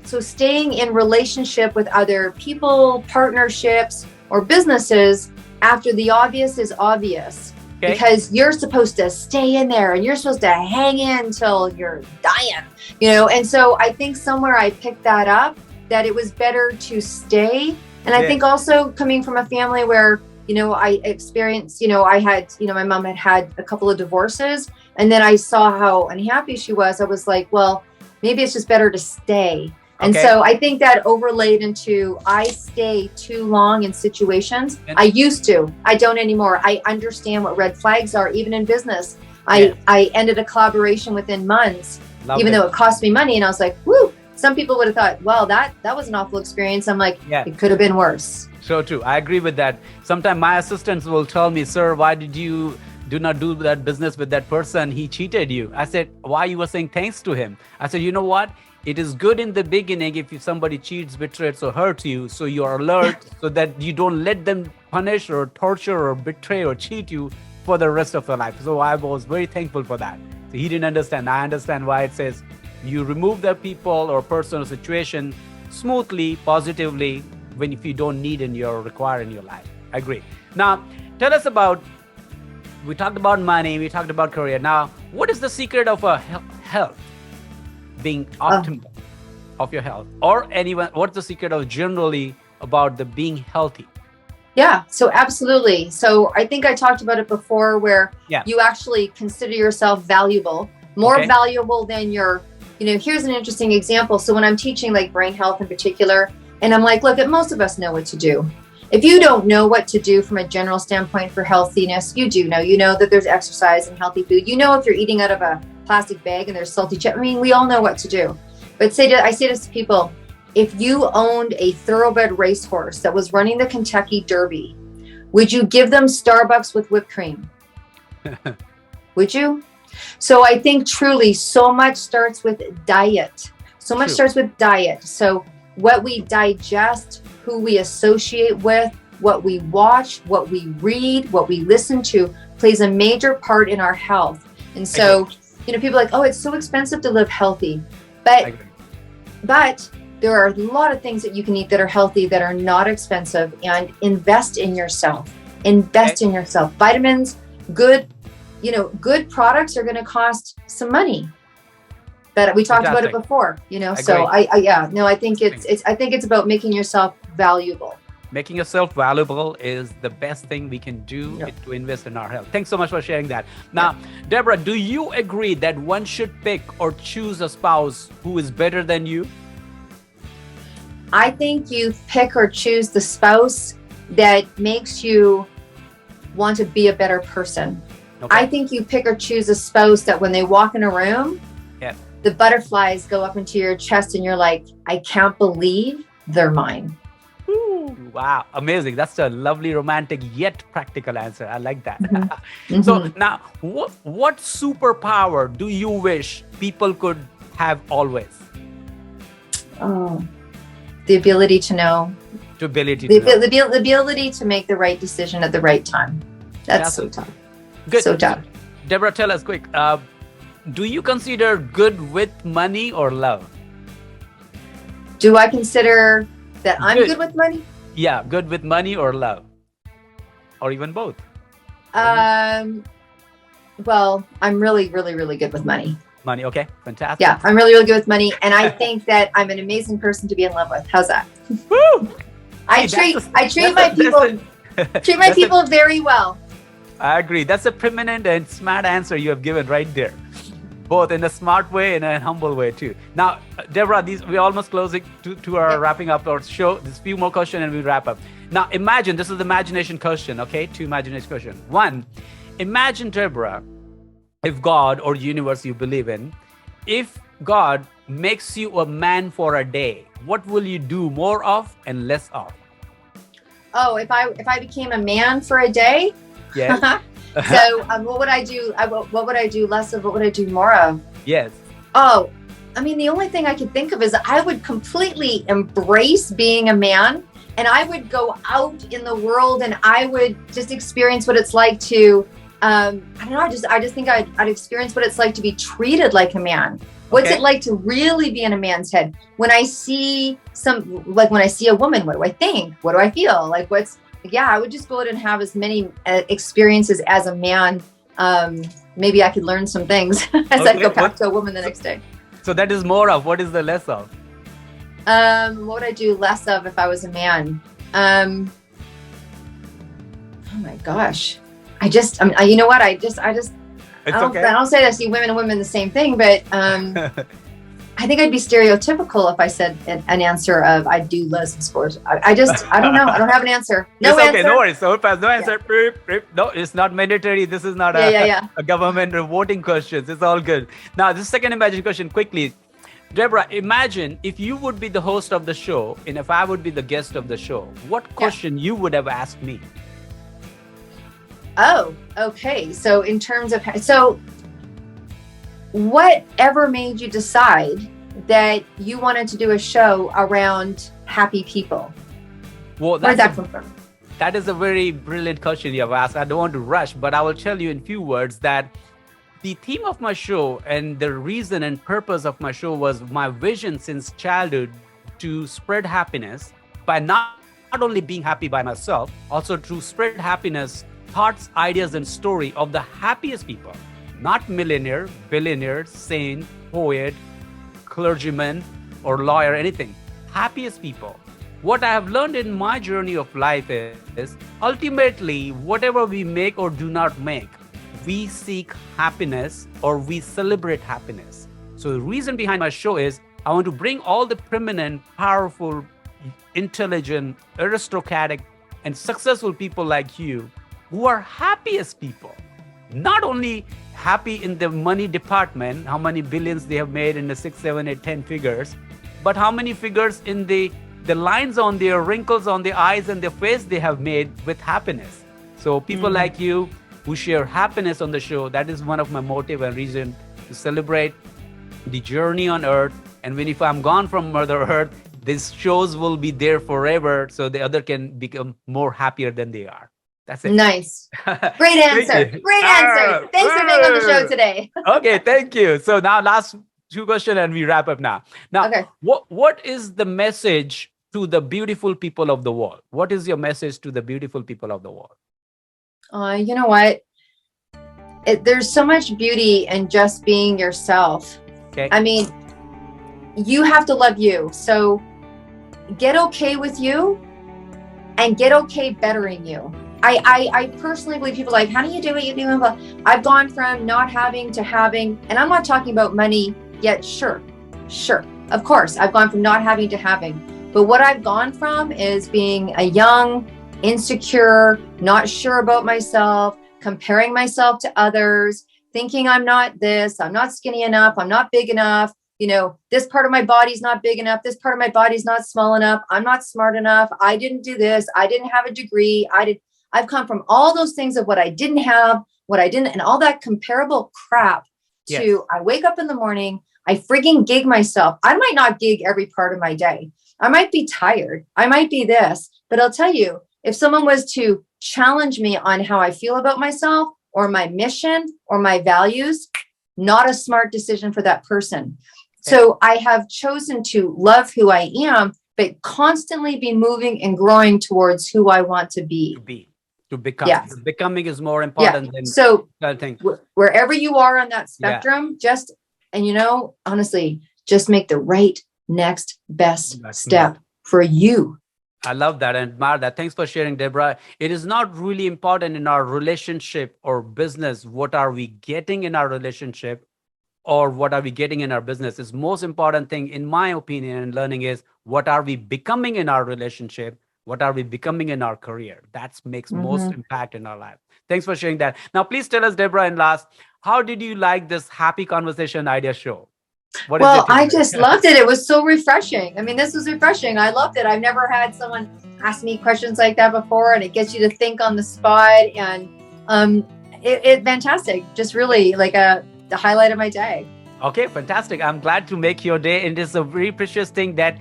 Speaker 1: so staying in relationship with other people, partnerships, or businesses after the obvious is obvious. Okay. Because you're supposed to stay in there and you're supposed to hang in until you're dying, and so I think somewhere I picked that up, that it was better to stay. And I think also coming from a family where, I experienced, I had, my mom had a couple of divorces, and then I saw how unhappy she was. I was like, well, maybe it's just better to stay. And so I think that overlaid into I stay too long in situations. I used to. I don't anymore. I understand what red flags are, even in business. I ended a collaboration within months, even though it cost me money. And I was like, whoo. Some people would have thought, well, that was an awful experience. I'm like, it could have been worse.
Speaker 2: So true. I agree with that. Sometimes my assistants will tell me, sir, why did you do not do that business with that person? He cheated you. I said, why you were saying thanks to him? I said, you know what? It is good in the beginning if somebody cheats, betrays, or hurts you, so you're alert so that you don't let them punish or torture or betray or cheat you for the rest of your life. So I was very thankful for that. So he didn't understand. I understand why it says you remove the people or person or situation smoothly, positively, if you don't need and you're required in your life. I agree. Now, tell us about, we talked about money, we talked about career. Now, what is the secret of a health? Being optimal of your health, or what's the secret of generally about the being healthy?
Speaker 1: Yeah, so absolutely. So I think I talked about it before where you actually consider yourself valuable, more valuable than your, here's an interesting example. So when I'm teaching like brain health in particular, and I'm like, look, most of us know what to do. If you don't know what to do from a general standpoint for healthiness, you do know. You know that there's exercise and healthy food. You know if you're eating out of a plastic bag and there's salty chips. I mean, we all know what to do. But I say this to people, if you owned a thoroughbred racehorse that was running the Kentucky Derby, would you give them Starbucks with whipped cream? Would you? So I think truly so much starts with diet. So much starts with diet. So what we digest, who we associate with, what we watch, what we read, what we listen to plays a major part in our health. And so, people are like, oh, it's so expensive to live healthy. But there are a lot of things that you can eat that are healthy, that are not expensive, and invest in yourself. Invest in yourself. Vitamins, good products are going to cost some money. But we talked about it
Speaker 2: Fantastic.
Speaker 1: before,
Speaker 2: Agree.
Speaker 1: so I think it's about making yourself valuable.
Speaker 2: Making yourself valuable is the best thing we can do to invest in our health. Thanks so much for sharing that. Now, Deborah, do you agree that one should pick or choose a spouse who is better than you?
Speaker 1: I think you pick or choose the spouse that makes you want to be a better person.
Speaker 2: Okay.
Speaker 1: I think you pick or choose a spouse that when they walk in a room, the butterflies go up into your chest and you're like, I can't believe they're mine.
Speaker 2: Ooh, wow, amazing. That's a lovely, romantic, yet practical answer. I like that.
Speaker 1: Mm-hmm.
Speaker 2: So now, what superpower do you wish people could have always?
Speaker 1: Oh, the ability to know.
Speaker 2: The ability to know.
Speaker 1: The ability to make the right decision at the right time. That's so tough.
Speaker 2: Good.
Speaker 1: So tough.
Speaker 2: Deborah, tell us quick. Do you consider good with money or love?
Speaker 1: Do I consider that I'm good with money?
Speaker 2: Yeah, good with money or love? Or even both?
Speaker 1: Well, I'm really, really, really good with money.
Speaker 2: Money, okay, fantastic.
Speaker 1: Yeah, I'm really, really good with money. And I think that I'm an amazing person to be in love with. How's that?
Speaker 2: Woo!
Speaker 1: I treat my people very well.
Speaker 2: I agree. That's a preeminent and smart answer you have given right there. Both in a smart way and a humble way too. Now, Deborah, we're almost closing to our wrapping up our show. There's a few more questions and we wrap up. Now, imagine, this is the imagination question, okay? 2 imagination questions. 1, imagine, Deborah, if God or universe you believe in, if God makes you a man for a day, what will you do more of and less of?
Speaker 1: Oh, if I became a man for a day?
Speaker 2: Yes.
Speaker 1: So what would I do? What would I do less of? What would I do more of?
Speaker 2: Yes.
Speaker 1: Oh, I mean, the only thing I could think of is I would completely embrace being a man, and I would go out in the world and I would just experience what it's like to, I don't know, I just think I'd experience what it's like to be treated like a man. What's it like to really be in a man's head? When I see when I see a woman, what do I think? What do I feel? I would just go out and have as many experiences as a man. Maybe I could learn some things as I go back to a woman the next day.
Speaker 2: So that is more of. What is the less of?
Speaker 1: What would I do less of if I was a man? Oh my gosh. You know what? I don't say that I see women and women the same thing, but I think I'd be stereotypical if I said an answer of I do less in sports. I don't know. I don't have an answer. No
Speaker 2: it's
Speaker 1: answer.
Speaker 2: Okay, no worries. So fast, no answer. No, it's not mandatory. This is not a government voting questions. It's all good. Now, this second imagination question quickly. Deborah, imagine if you would be the host of the show and if I would be the guest of the show, what question you would have asked me?
Speaker 1: Oh, okay. So in terms of, whatever made you decide that you wanted to do a show around happy people?
Speaker 2: Well,
Speaker 1: where did that come from?
Speaker 2: That is a very brilliant question you have asked. I don't want to rush, but I will tell you in few words that the theme of my show and the reason and purpose of my show was my vision since childhood to spread happiness by not only being happy by myself, also to spread happiness, thoughts, ideas, and story of the happiest people. Not millionaire, billionaire, saint, poet, clergyman, or lawyer, anything. Happiest people. What I have learned in my journey of life is ultimately, whatever we make or do not make, we seek happiness or we celebrate happiness. So the reason behind my show is I want to bring all the preeminent, powerful, intelligent, aristocratic, and successful people like you who are happiest people. Not only happy in the money department, how many billions they have made in the 6, 7, 8, 10 figures, but how many figures in the lines on their wrinkles on their eyes and their face they have made with happiness. So people like you who share happiness on the show, that is one of my motive and reason to celebrate the journey on earth. And if I'm gone from Mother Earth, these shows will be there forever so the other can become more happier than they are. That's it. Nice.
Speaker 1: Great answer. Great answer. Thanks for being on the show today.
Speaker 2: Okay, thank you. So now last 2 questions and we wrap up now. Now, what is the message to the beautiful people of the world? What is your message to the beautiful people of the world?
Speaker 1: You know what? There's so much beauty in just being yourself.
Speaker 2: Okay.
Speaker 1: I mean, you have to love you. So get okay with you and get okay bettering you. I personally believe people are like, how do you do what you do? I've gone from not having to having, and I'm not talking about money yet. Sure. Of course, I've gone from not having to having. But what I've gone from is being a young, insecure, not sure about myself, comparing myself to others, thinking I'm not this, I'm not skinny enough, I'm not big enough. This part of my body's not big enough. This part of my body's not small enough. I'm not smart enough. I didn't do this. I didn't have a degree. I've come from all those things of what I didn't have, what I didn't, and all that comparable crap to,
Speaker 2: Yes.
Speaker 1: I wake up in the morning, I frigging gig myself. I might not gig every part of my day. I might be tired. I might be this, but I'll tell you, if someone was to challenge me on how I feel about myself or my mission or my values, not a smart decision for that person. So I have chosen to love who I am, but constantly be moving and growing towards who I want to be.
Speaker 2: To become.
Speaker 1: Yes.
Speaker 2: Becoming is more important than
Speaker 1: so
Speaker 2: that thing.
Speaker 1: Wherever you are on that spectrum, honestly, just make the right next best step for you.
Speaker 2: I love that and admire that. Thanks for sharing, Deborah. It is not really important in our relationship or business. What are we getting in our relationship or what are we getting in our business? Is most important thing, in my opinion and learning, is what are we becoming in our relationship? What are we becoming in our career? That makes most impact in our life. Thanks for sharing that. Now, please tell us, Deborah, and last, how did you like this Happy Conversation Idea Show?
Speaker 1: I just loved it. It was so refreshing. I mean, this was refreshing. I loved it. I've never had someone ask me questions like that before, and it gets you to think on the spot. And it's fantastic. Just really like the highlight of my day.
Speaker 2: Okay, fantastic. I'm glad to make your day. And it's a very precious thing that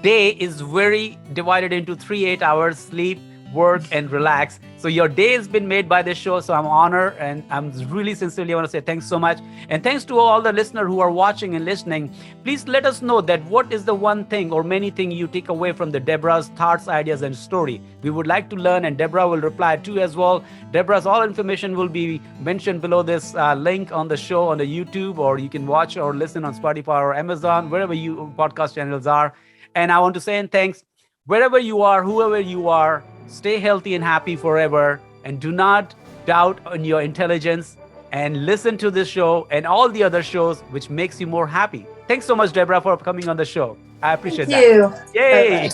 Speaker 2: day is very divided into 3 8 hours: sleep, work, and relax. So your day has been made by this show. So I'm honored, and I'm really sincerely want to say thanks so much. And thanks to all the listeners who are watching and listening. Please let us know that what is the one thing or many things you take away from the Deborah's thoughts, ideas, and story. We would like to learn, and Deborah will reply too as well. Deborah's all information will be mentioned below this link on the show on the YouTube, or you can watch or listen on Spotify or Amazon, wherever you podcast channels are. And I want to say thanks, wherever you are, whoever you are. Stay healthy and happy forever, and do not doubt on your intelligence, and listen to this show and all the other shows which makes you more happy. Thanks so much, Deborah, for coming on the show. I appreciate that.
Speaker 1: Thank you.
Speaker 2: Yay.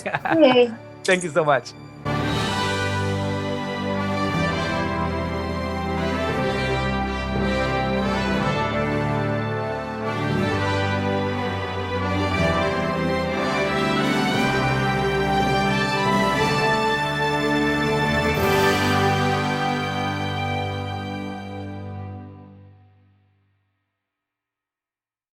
Speaker 1: Yay.
Speaker 2: Thank you so much.